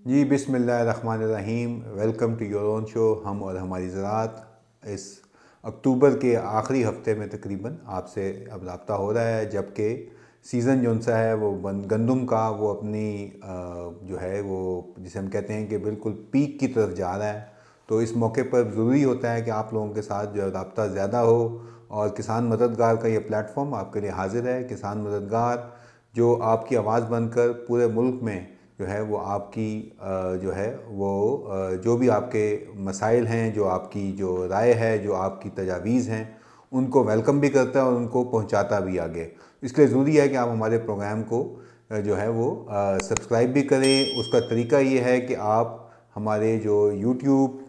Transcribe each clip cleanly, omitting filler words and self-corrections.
जी बिस्मिल्लाहिर्रहमानिर्रहीम। Welcome to your own show हम और हमारी ज़राअत। इस अक्टूबर के आखिरी हफ्ते में तकरीबन आपसे अब रब्ता हो रहा है, जबकि सीज़न जो सा है वो गंदम का वो अपनी जो है वो जिसे हम कहते हैं कि बिल्कुल पीक की तरफ जा रहा है। तो इस मौके पर ज़रूरी होता है कि आप लोगों के साथ जो है रब्ता ज़्यादा हो, और किसान मददगार का ये प्लेटफॉर्म आपके लिए हाजिर है। किसान मददगार जो आपकी आवाज़ बनकर पूरे मुल्क में जो है वो आपकी जो है वो जो भी आपके मसाइल हैं, जो आपकी जो राय है, जो आपकी तजावीज़ हैं, उनको वेलकम भी करता है और उनको पहुंचाता भी आगे। इसलिए ज़रूरी है कि आप हमारे प्रोग्राम को जो है वो सब्सक्राइब भी करें। उसका तरीका ये है कि आप हमारे जो यूट्यूब,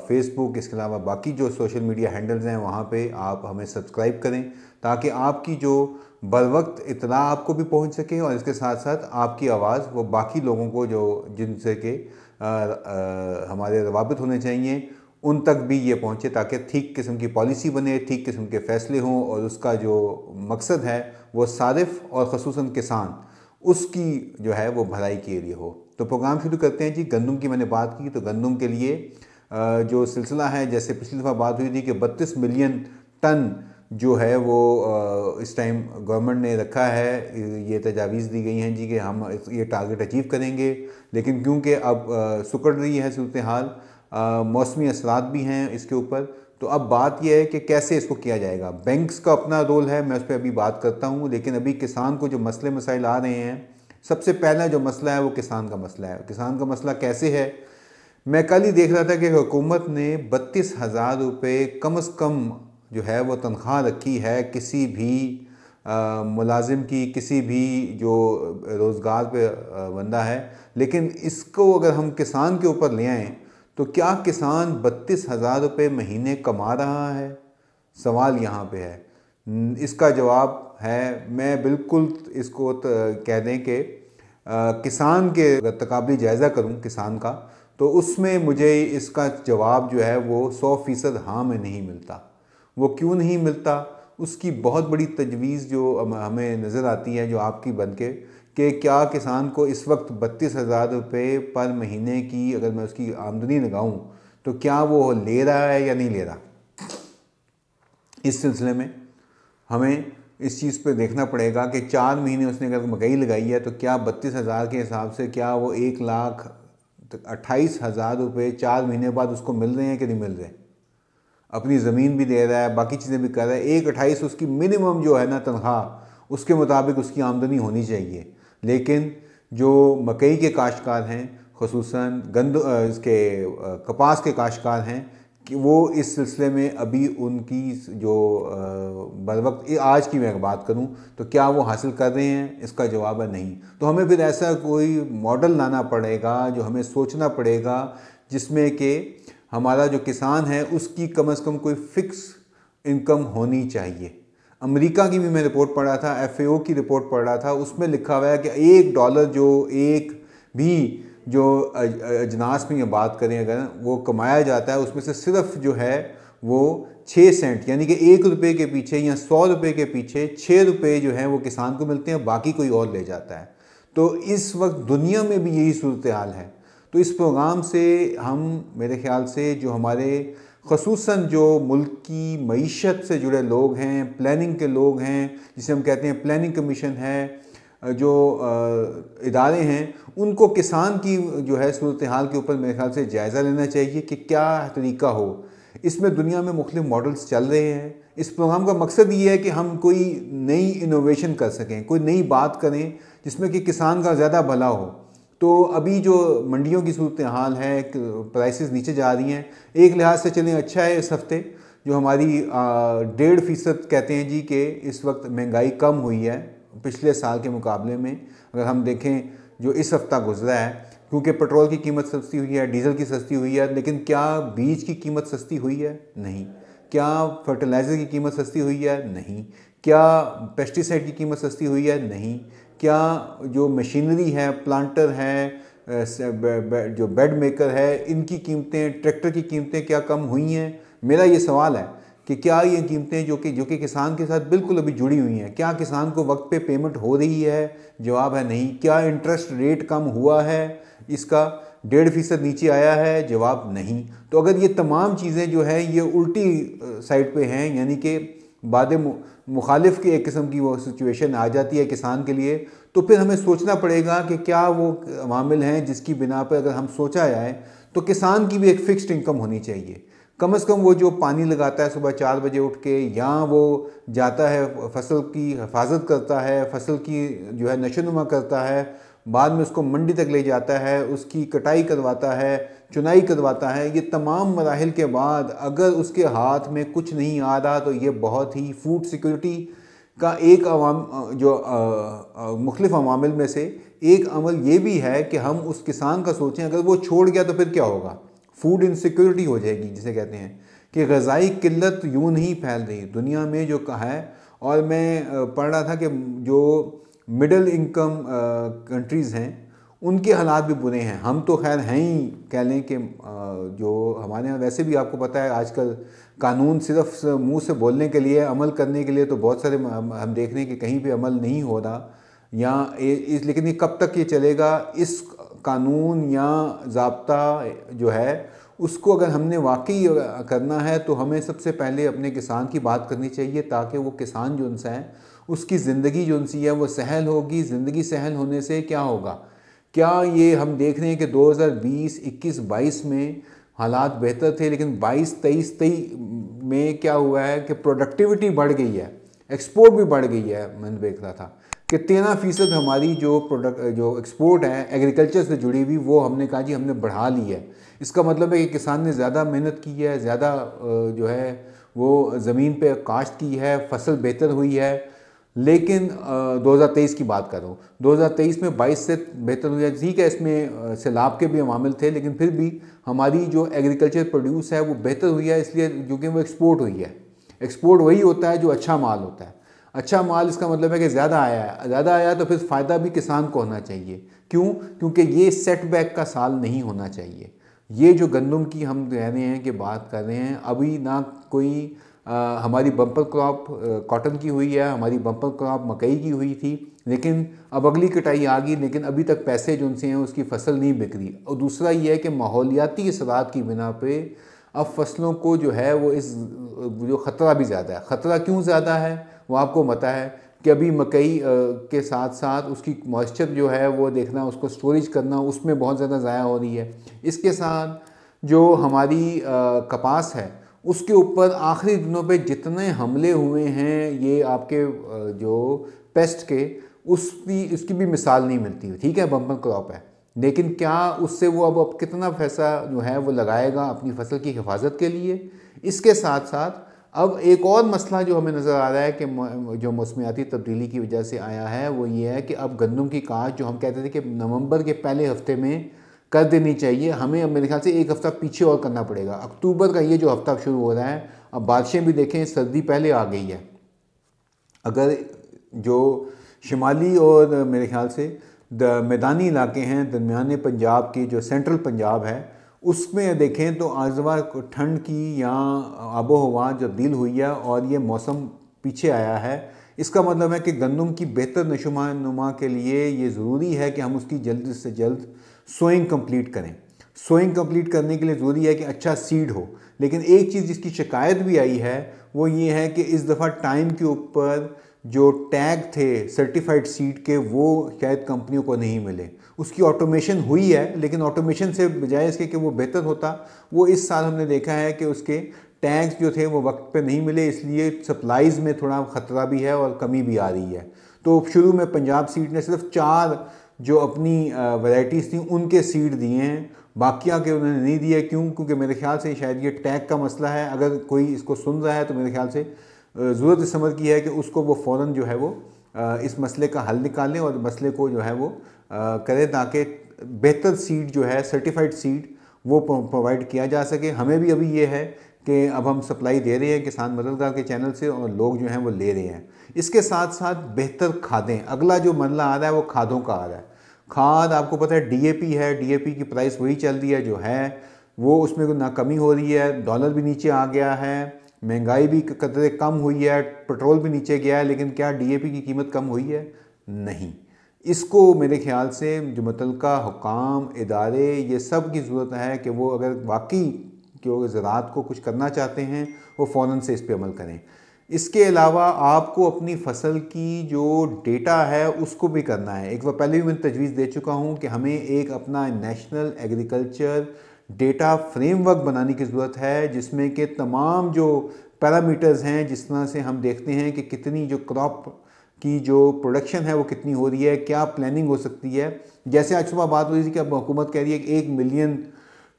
फेसबुक, इसके अलावा बाकी जो सोशल मीडिया हैंडल्स हैं वहाँ पे आप हमें सब्सक्राइब करें, ताकि आपकी जो बर वक्त इत्तला आपको भी पहुँच सके, और इसके साथ साथ आपकी आवाज़ वो बाकी लोगों को जो जिनसे के हमारे रवाबित होने चाहिए उन तक भी ये पहुँचे, ताकि ठीक किस्म की पॉलिसी बने, ठीक किस्म के फ़ैसले हों, और उसका जो मकसद है वो सारिफ और ख़ुसूसन किसान उसकी जो है वो भलाई के लिए हो। तो प्रोग्राम शुरू करते हैं जी। गंदम की मैंने बात की, तो गंदम के लिए जो सिलसिला है, जैसे पिछली दफ़ा बात हुई थी कि 32 मिलियन टन जो है वो इस टाइम गवर्नमेंट ने रखा है, ये तजावीज़ दी गई हैं जी कि हम ये टारगेट अचीव करेंगे। लेकिन क्योंकि अब सुकड़ रही है सूरत हाल, मौसमी असरात भी हैं इसके ऊपर, तो अब बात यह है कि कैसे इसको किया जाएगा। बैंक्स का अपना रोल है, मैं उस पर अभी बात करता हूँ। लेकिन अभी किसान को जो मसले मसाइल आ रहे हैं, सबसे पहला जो मसला है वो किसान का मसला है। किसान का मसला कैसे है? मैं कल ही देख रहा था कि हुकूमत ने 32,000 रुपये कम अज़ कम जो है वो तनख्वाह रखी है किसी भी मुलाजिम की, किसी भी जो रोज़गार पे बंदा है। लेकिन इसको अगर हम किसान के ऊपर ले आएँ, तो क्या किसान 32,000 रुपये महीने कमा रहा है? सवाल यहाँ पे है। इसका जवाब है, मैं बिल्कुल इसको कह दें कि किसान के अगर तकाबली जायज़ा करूँ किसान का, तो उसमें मुझे इसका जवाब जो है वो 100% हाँ में नहीं मिलता। वो क्यों नहीं मिलता? उसकी बहुत बड़ी तजवीज़ जो हमें नज़र आती है, जो आपकी बन के, कि क्या किसान को इस वक्त 32,000 रुपये पर महीने की अगर मैं उसकी आमदनी लगाऊँ, तो क्या वो ले रहा है या नहीं ले रहा? इस सिलसिले में हमें इस चीज़ पे देखना पड़ेगा कि 4 महीने उसने अगर मकई लगाई है, तो क्या 32,000 के हिसाब से क्या वो 1,28,000 रुपये 4 महीने बाद उसको मिल रहे हैं कि नहीं मिल रहे? अपनी ज़मीन भी दे रहा है, बाकी चीज़ें भी कर रहा है। 1,28 उसकी मिनिमम जो है ना तनख्वाह, उसके मुताबिक उसकी आमदनी होनी चाहिए। लेकिन जो मकई के काश्तकार हैं, ख़ुसूसन इसके कपास के काश्तकार हैं, कि वो इस सिलसिले में अभी उनकी जो बर वक्त आज की मैं बात करूं, तो क्या वो हासिल कर रहे हैं? इसका जवाब है नहीं। तो हमें फिर ऐसा कोई मॉडल लाना पड़ेगा, जो हमें सोचना पड़ेगा, जिसमें कि हमारा जो किसान है उसकी कम से कम कोई फ़िक्स इनकम होनी चाहिए। अमेरिका की भी मैं रिपोर्ट पढ़ रहा था, FAO की रिपोर्ट पढ़ रहा था, उसमें लिखा हुआ है कि $1 जो एक भी जो अजनास में ये बात करें अगर वो कमाया जाता है, उसमें से सिर्फ जो है वो 6 सेंट, यानी कि 1 रुपये के पीछे या 100 रुपये के पीछे 6 रुपये जो हैं वो किसान को मिलते हैं, बाकी कोई और ले जाता है। तो इस वक्त दुनिया में भी यही सूरत हाल है। तो इस प्रोग्राम से हम, मेरे ख़्याल से जो हमारे ख़ुसूसन जो मुल्क की मईशत से जुड़े लोग हैं, प्लानिंग के लोग हैं, जिसे हम कहते हैं प्लानिंग कमीशन है, जो इदारे हैं, उनको किसान की जो है सूरत हाल के ऊपर मेरे ख्याल से जायज़ा लेना चाहिए कि क्या तरीका हो। इसमें दुनिया में मुख्तलिफ मॉडल्स चल रहे हैं। इस प्रोग्राम का मकसद ये है कि हम कोई नई इनोवेशन कर सकें, कोई नई बात करें जिसमें कि किसान का ज़्यादा भला हो। तो अभी जो मंडियों की सूरत हाल है, प्राइसेस नीचे जा रही हैं। एक लिहाज से चलें अच्छा है, इस हफ्ते जो हमारी 1.5% कहते हैं जी कि इस वक्त महंगाई कम हुई है पिछले साल के मुकाबले में। अगर हम देखें जो इस हफ्ता गुजरा है, क्योंकि पेट्रोल की कीमत सस्ती हुई है, डीज़ल की सस्ती हुई है, लेकिन क्या बीज की कीमत सस्ती हुई है? नहीं। क्या फर्टिलाइज़र की कीमत सस्ती हुई है? नहीं। क्या पेस्टिसाइड की कीमत सस्ती हुई है? नहीं। क्या जो मशीनरी है, प्लांटर है, जो बेड मेकर है, इनकी कीमतें, ट्रैक्टर की कीमतें क्या कम हुई हैं? मेरा ये सवाल है कि क्या ये कीमतें जो कि किसान के साथ बिल्कुल अभी जुड़ी हुई हैं, क्या किसान को वक्त पे पेमेंट हो रही है? जवाब है नहीं। क्या इंटरेस्ट रेट कम हुआ है इसका? 1.5% नीचे आया है? जवाब नहीं। तो अगर ये तमाम चीज़ें जो हैं ये उल्टी साइड पे हैं, यानी कि बाद मुखालिफ की एक किस्म की वो सिचुएशन आ जाती है किसान के लिए, तो फिर हमें सोचना पड़ेगा कि क्या वो अवामिल हैं जिसकी बिना पर अगर हम सोचा जाए तो किसान की भी एक फ़िक्स्ड इनकम होनी चाहिए। कम से कम वो जो पानी लगाता है सुबह 4 बजे उठ के, या वो जाता है फसल की हिफाजत करता है, फसल की जो है नशोनुमा करता है, बाद में उसको मंडी तक ले जाता है, उसकी कटाई करवाता है, चुनाई करवाता है, ये तमाम मराहिल के बाद अगर उसके हाथ में कुछ नहीं आ रहा तो ये बहुत ही फूड सिक्योरिटी का एक मुख्तलिफ अवामिल में से एक अमल ये भी है कि हम उस किसान का सोचें, अगर वो छोड़ गया तो फिर क्या होगा? फूड इनसिक्योरिटी हो जाएगी, जिसे कहते हैं कि ग़िज़ाई किल्लत यूँ नहीं फैल रही दुनिया में जो कहा है। और मैं पढ़ रहा था कि जो मिडिल इनकम कंट्रीज़ हैं उनके हालात भी बुरे हैं। हम तो खैर हैं ही, कह लें कि जो हमारे यहाँ वैसे भी आपको पता है आजकल कानून सिर्फ मुंह से बोलने के लिए, अमल करने के लिए तो बहुत सारे हम देख रहे हैं कि कहीं पे अमल नहीं हो रहा, या लेकिन ये कब तक ये चलेगा? इस कानून या ज़ाब्ता जो है उसको अगर हमने वाकई करना है तो हमें सबसे पहले अपने किसान की बात करनी चाहिए, ताकि वो किसान जो उनसे है उसकी ज़िंदगी जो उनसी है वो सहल होगी। ज़िंदगी सहल होने से क्या होगा? क्या ये हम देख रहे हैं कि 2020, 21, 22 में हालात बेहतर थे, लेकिन 22, 23 में क्या हुआ है कि प्रोडक्टिविटी बढ़ गई है, एक्सपोर्ट भी बढ़ गई है। मैंने देख रहा था कि 13% हमारी जो एक्सपोर्ट है एग्रीकल्चर से जुड़ी हुई, वो हमने कहा जी हमने बढ़ा ली है। इसका मतलब है कि किसान ने ज़्यादा मेहनत की है, ज़्यादा जो है वो ज़मीन पे काश्त की है, फसल बेहतर हुई है। लेकिन 2023 की बात कर रहा हूँ, 2023 में 22 से बेहतर हुई है। ठीक है, इसमें सैलाब के भी अवामिल थे, लेकिन फिर भी हमारी जो एग्रीकल्चर प्रोड्यूस है वो बेहतर हुई है, इसलिए क्योंकि वो एक्सपोर्ट हुई है। एक्सपोर्ट वही होता है जो अच्छा माल होता है। अच्छा माल इसका मतलब है कि ज़्यादा आया है, ज़्यादा आया तो फिर फ़ायदा भी किसान को होना चाहिए। क्यों? क्योंकि ये सेटबैक का साल नहीं होना चाहिए। ये जो गंदम की हम कह रहे हैं कि बात कर रहे हैं, अभी ना कोई हमारी बम्पर क्रॉप कॉटन की हुई है, हमारी बम्पर क्रॉप मकई की हुई थी, लेकिन अब अगली कटाई आ गई, लेकिन अभी तक पैसे जो उनसे हैं उसकी फसल नहीं बिक रही। और दूसरा ये है कि माहौलियाती असरात की बिना पे अब फसलों को जो है वो जो ख़तरा भी ज़्यादा है। ख़तरा क्यों ज़्यादा है वो आपको पता है कि अभी मकई के साथ साथ उसकी मॉइस्चर जो है वो देखना, उसको स्टोरेज करना, उसमें बहुत ज़्यादा ज़ाया हो रही है। इसके साथ जो हमारी कपास है उसके ऊपर आखिरी दिनों पे जितने हमले हुए हैं ये आपके जो पेस्ट के, उसकी भी मिसाल नहीं मिलती। ठीक है, बम्पर क्रॉप है, लेकिन क्या उससे वो अब कितना पैसा जो है वो लगाएगा अपनी फसल की हिफाजत के लिए? इसके साथ साथ अब एक और मसला जो हमें नज़र आ रहा है कि जो मौसमियाती तब्दीली की वजह से आया है वो ये है कि अब गंदम की काश्त जो हम कहते थे कि नवंबर के पहले हफ्ते में कर देनी चाहिए, हमें अब मेरे ख्याल से एक हफ़्ता पीछे और करना पड़ेगा। अक्टूबर का ये जो हफ्ता शुरू हो रहा है, अब बारिशें भी देखें, सर्दी पहले आ गई है। अगर जो शिमाली और मेरे ख्याल से मैदानी इलाके हैं, दरमियाने पंजाब की जो सेंट्रल पंजाब है, उसमें देखें तो आजवा ठंड की या आबो हवा तब्दील हुई है और ये मौसम पीछे आया है। इसका मतलब है कि गंदम की बेहतर नशोनुमा के लिए ये ज़रूरी है कि हम उसकी जल्द से जल्द सोइंग कंप्लीट करें। सोइंग कंप्लीट करने के लिए ज़रूरी है कि अच्छा सीड हो। लेकिन एक चीज़ जिसकी शिकायत भी आई है वो ये है कि इस दफ़ा टाइम के ऊपर जो टैग थे सर्टिफाइड सीड के वो शायद कंपनियों को नहीं मिले। उसकी ऑटोमेशन हुई है, लेकिन ऑटोमेशन से बजाय इसके कि वो बेहतर होता, वो इस साल हमने देखा है कि उसके टैग्स जो थे वो वक्त पे नहीं मिले, इसलिए सप्लाईज़ में थोड़ा ख़तरा भी है और कमी भी आ रही है। तो शुरू में पंजाब सीड ने सिर्फ 4 जो अपनी वैराइटीज़ थी उनके सीड दिए हैं, बाकिया के उन्होंने नहीं दिए। क्यों? क्योंकि मेरे ख्याल से शायद ये टैग का मसला है। अगर कोई इसको सुन रहा है तो मेरे ख्याल से ज़रूरत इस समझ की है कि उसको वो फ़ौरन जो है वो इस मसले का हल निकालें और मसले को जो है वो करें, ताकि बेहतर सीड जो है सर्टिफाइड सीड वो प्रोवाइड किया जा सके। हमें भी अभी ये है कि अब हम सप्लाई दे रहे हैं किसान मददगार के चैनल से और लोग जो हैं वो ले रहे हैं। इसके साथ साथ बेहतर खादें, अगला जो मरला आ रहा है वो खादों का आ रहा है। खाद आपको पता है डीएपी है, डीएपी की प्राइस वही चल रही है जो है वो, उसमें ना कमी हो रही है, डॉलर भी नीचे आ गया है, महंगाई भी कदरे कम हुई है, पेट्रोल भी नीचे गया है, लेकिन क्या डीएपी की कीमत कम हुई है? नहीं। इसको मेरे ख्याल से जो मुतल्लिका हुकाम, इदारे, ये सब की ज़रूरत है कि वो अगर वाकई कि ज़राअत को कुछ करना चाहते हैं वो फ़ौरन से इस पे अमल करें। इसके अलावा आपको अपनी फ़सल की जो डेटा है उसको भी करना है। एक बार पहले भी मैंने तजवीज़ दे चुका हूँ कि हमें एक अपना नेशनल एग्रीकल्चर डेटा फ्रेमवर्क बनाने की ज़रूरत है, जिसमें कि तमाम जो पैरामीटर्स हैं, जिस तरह से हम देखते हैं कि कितनी जो क्रॉप की जो प्रोडक्शन है वो कितनी हो रही है, क्या प्लानिंग हो सकती है। जैसे आज सुबह बात हो रही थी कि अब हुकूमत कह रही है कि 1 मिलियन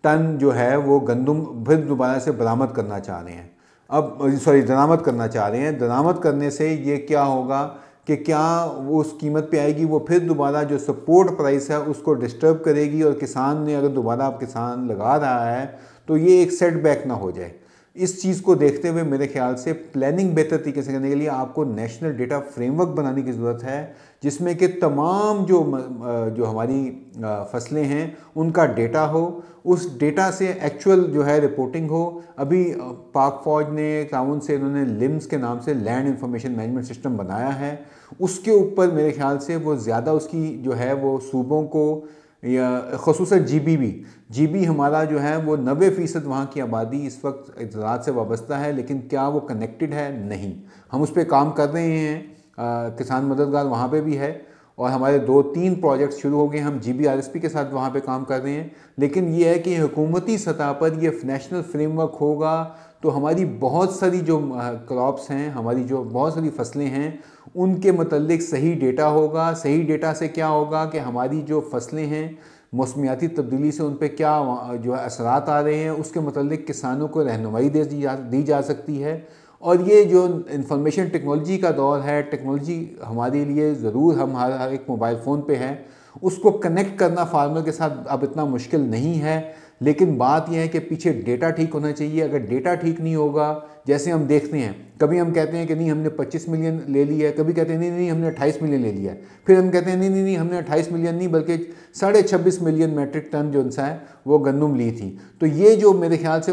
टन जो है वो गंदम फिर दोबारा से बरामद करना चाह रहे हैं। अब दरामद करना चाह रहे हैं। दरामद करने से ये क्या होगा कि क्या वो उस कीमत पे आएगी, वो फिर दोबारा जो सपोर्ट प्राइस है उसको डिस्टर्ब करेगी, और किसान ने अगर दोबारा आप किसान लगा रहा है तो ये एक सेटबैक ना हो जाए। इस चीज़ को देखते हुए मेरे ख्याल से प्लानिंग बेहतर तरीके से करने के लिए आपको नेशनल डेटा फ्रेमवर्क बनाने की ज़रूरत है, जिसमें कि तमाम जो हमारी फसलें हैं उनका डेटा हो, उस डेटा से एक्चुअल जो है रिपोर्टिंग हो। अभी पाक फ़ौज ने ताउन से इन्होंने लिम्स के नाम से लैंड इंफॉर्मेशन मैनेजमेंट सिस्टम बनाया है। उसके ऊपर मेरे ख्याल से वो ज़्यादा उसकी जो है वो सूबों को, या ख़ुसूसन जीबी हमारा जो है वो 90% वहाँ की आबादी इस वक्त ज़राअत से वाबस्ता है, लेकिन क्या वो कनेक्टेड है? नहीं। हम उस पर काम कर रहे हैं। किसान मददगार वहाँ पे भी है, और हमारे 2-3 प्रोजेक्ट शुरू हो गए। हम GBRSP के साथ वहाँ पे काम कर रहे हैं। लेकिन ये है कि हुकूमती सतह पर ये नेशनल फ्रेमवर्क होगा तो हमारी बहुत सारी जो क्रॉप्स हैं, हमारी जो बहुत सारी फसलें हैं, उनके मतलब सही डेटा होगा। सही डेटा से क्या होगा कि हमारी जो फसलें हैं मौसमियाती तब्दीली से उन पर क्या जो है असरात आ रहे हैं, उसके मतलब किसानों को रहनुमाई दी जा सकती है। और ये जो इंफॉर्मेशन टेक्नोलॉजी का दौर है, टेक्नोलॉजी हमारे लिए ज़रूर, हम हर एक मोबाइल फ़ोन पे है, उसको कनेक्ट करना फार्मर के साथ अब इतना मुश्किल नहीं है। लेकिन बात यह है कि पीछे डेटा ठीक होना चाहिए। अगर डेटा ठीक नहीं होगा, जैसे हम देखते हैं, कभी हम कहते हैं कि नहीं हमने 25 मिलियन ले लिया है, कभी कहते हैं नहीं हमने 28 मिलियन ले लिया है, फिर हम कहते हैं नहीं हमने 28 मिलियन नहीं बल्कि 26.5 मिलियन मेट्रिक टन जो उनसा है वो गंदम ली थी। तो ये जो मेरे ख्याल से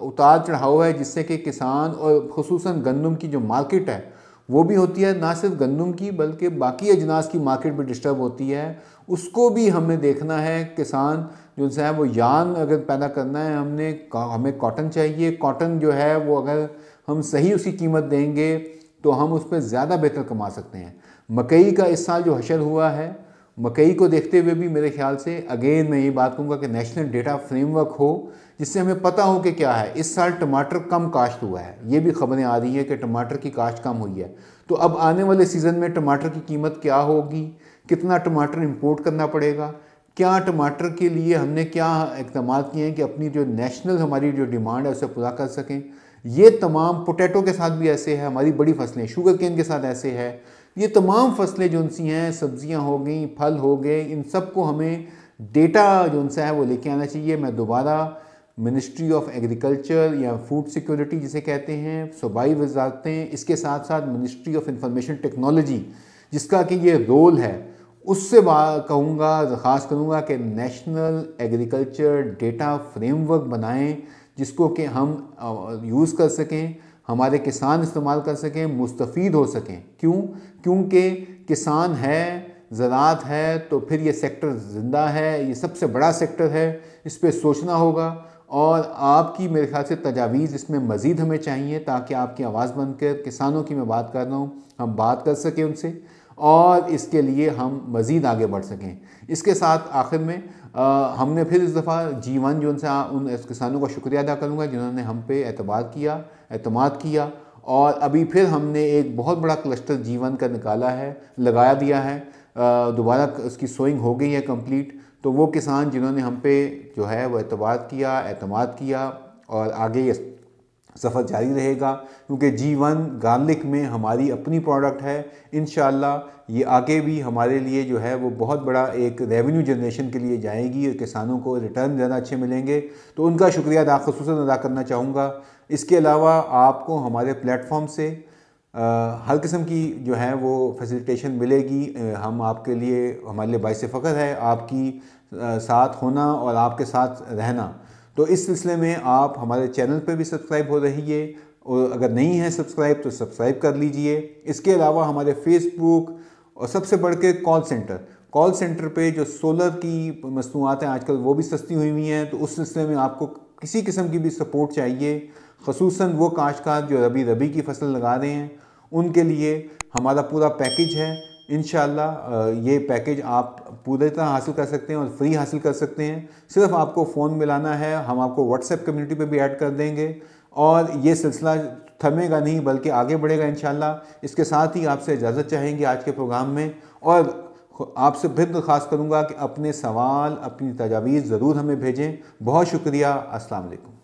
उतार चढ़ाव है, जिससे कि किसान और ख़ुसूसन गंदम की जो मार्केट है वो भी होती है, ना सिर्फ गंदम की बल्कि बाकी अजनास की मार्केट भी डिस्टर्ब होती है, उसको भी हमें देखना है। किसान जो है वो यार्न अगर पैदा करना है, हमें कॉटन चाहिए। कॉटन जो है वो अगर हम सही उसकी कीमत देंगे तो हम उस पर ज़्यादा बेहतर कमा सकते हैं। मकई का इस साल जो हशर हुआ है, मकई को देखते हुए भी मेरे ख्याल से अगेन मैं ये बात कहूँगा कि नेशनल डेटा फ्रेमवर्क हो, जिससे हमें पता हो कि क्या है। इस साल टमाटर कम काश्त हुआ है, ये भी खबरें आ रही है कि टमाटर की काश्त कम हुई है। तो अब आने वाले सीज़न में टमाटर की कीमत क्या होगी, कितना टमाटर इंपोर्ट करना पड़ेगा, क्या टमाटर के लिए हमने क्या इक़दाम किए हैं कि अपनी जो नेशनल हमारी जो डिमांड है उसे पूरा कर सकें। ये तमाम, पोटैटो के साथ भी ऐसे है, हमारी बड़ी फसलें, शुगर केन के साथ ऐसे है। ये तमाम फसलें जो उनसी हैं, सब्जियां हो गई, फल हो गए, इन सब को हमें डेटा जो उनसा है वो लेके आना चाहिए। मैं दोबारा मिनिस्ट्री ऑफ एग्रीकल्चर या फूड सिक्योरिटी जिसे कहते हैं, सूबाई वजारतें, इसके साथ साथ मिनिस्ट्री ऑफ इंफॉर्मेशन टेक्नोलॉजी जिसका कि ये रोल है, उससे कहूँगा, दरख्वास्त करूँगा कि नेशनल एग्रीकल्चर डेटा फ्रेमवर्क बनाएं, जिसको कि हम यूज़ कर सकें, हमारे किसान इस्तेमाल कर सकें, मुस्तफ़ीद हो सकें। क्योंकि किसान है, ज़राअत है, तो फिर ये सेक्टर ज़िंदा है, ये सबसे बड़ा सेक्टर है, इस पर सोचना होगा। और आपकी मेरे ख्याल से तजावीज़ इसमें मज़ीद हमें चाहिए, ताकि आपकी आवाज़ बनकर, किसानों की मैं बात कर रहा हूँ, हम बात कर सकें उनसे, और इसके लिए हम मज़ीद आगे बढ़ सकें। इसके साथ आखिर में हमने फिर इस दफ़ा G1 जो उनसे उन किसानों का शुक्रिया अदा करूँगा जिन्होंने हम पे एतमाद किया, और अभी फिर हमने एक बहुत बड़ा क्लस्टर G1 का निकाला है, लगा दिया है, दोबारा उसकी सोइंग हो गई है कंप्लीट। तो वो किसान जिन्होंने हम पे जो है वो एतमाद किया और आगे ये सफ़र जारी रहेगा, क्योंकि G1 गार्लिक में हमारी अपनी प्रोडक्ट है। इंशाअल्लाह ये आगे भी हमारे लिए जो है वो बहुत बड़ा एक रेवेन्यू जनरेशन के लिए जाएगी, और किसानों को रिटर्न ज़्यादा अच्छे मिलेंगे, तो उनका शुक्रिया ख़ुसूसन अदा करना चाहूँगा। इसके अलावा आपको हमारे प्लेटफॉर्म से हर किस्म की जो है वो फैसिलिटेशन मिलेगी। हम आपके लिए, हमारे लिए बाइस फ़ख्र है आपकी साथ होना और आपके साथ रहना। तो इस सिलसिले में आप हमारे चैनल पे भी सब्सक्राइब हो रहिए, और अगर नहीं है सब्सक्राइब तो सब्सक्राइब कर लीजिए। इसके अलावा हमारे फेसबुक और सबसे बढ़ के कॉल सेंटर पे जो सोलर की मसनूआत हैं आजकल वो भी सस्ती हुई हैं। तो उस सिलसिले में आपको किसी किस्म की भी सपोर्ट चाहिए, ख़ुसूसन वो काश्तकार जो रबी की फसल लगा रहे हैं, उनके लिए हमारा पूरा पैकेज है। इंशाअल्लाह ये पैकेज आप पूरी तरह हासिल कर सकते हैं और फ्री हासिल कर सकते हैं। सिर्फ आपको फ़ोन मिलाना है, हम आपको व्हाट्सएप कम्युनिटी पे भी ऐड कर देंगे और ये सिलसिला थमेगा नहीं बल्कि आगे बढ़ेगा इंशाअल्लाह। इसके साथ ही आपसे इजाज़त चाहेंगे आज के प्रोग्राम में, और आपसे फिर दरख्वास्त करूँगा कि अपने सवाल, अपनी तजावीज़ ज़रूर हमें भेजें। बहुत शुक्रिया। अस्सलाम वालेकुम।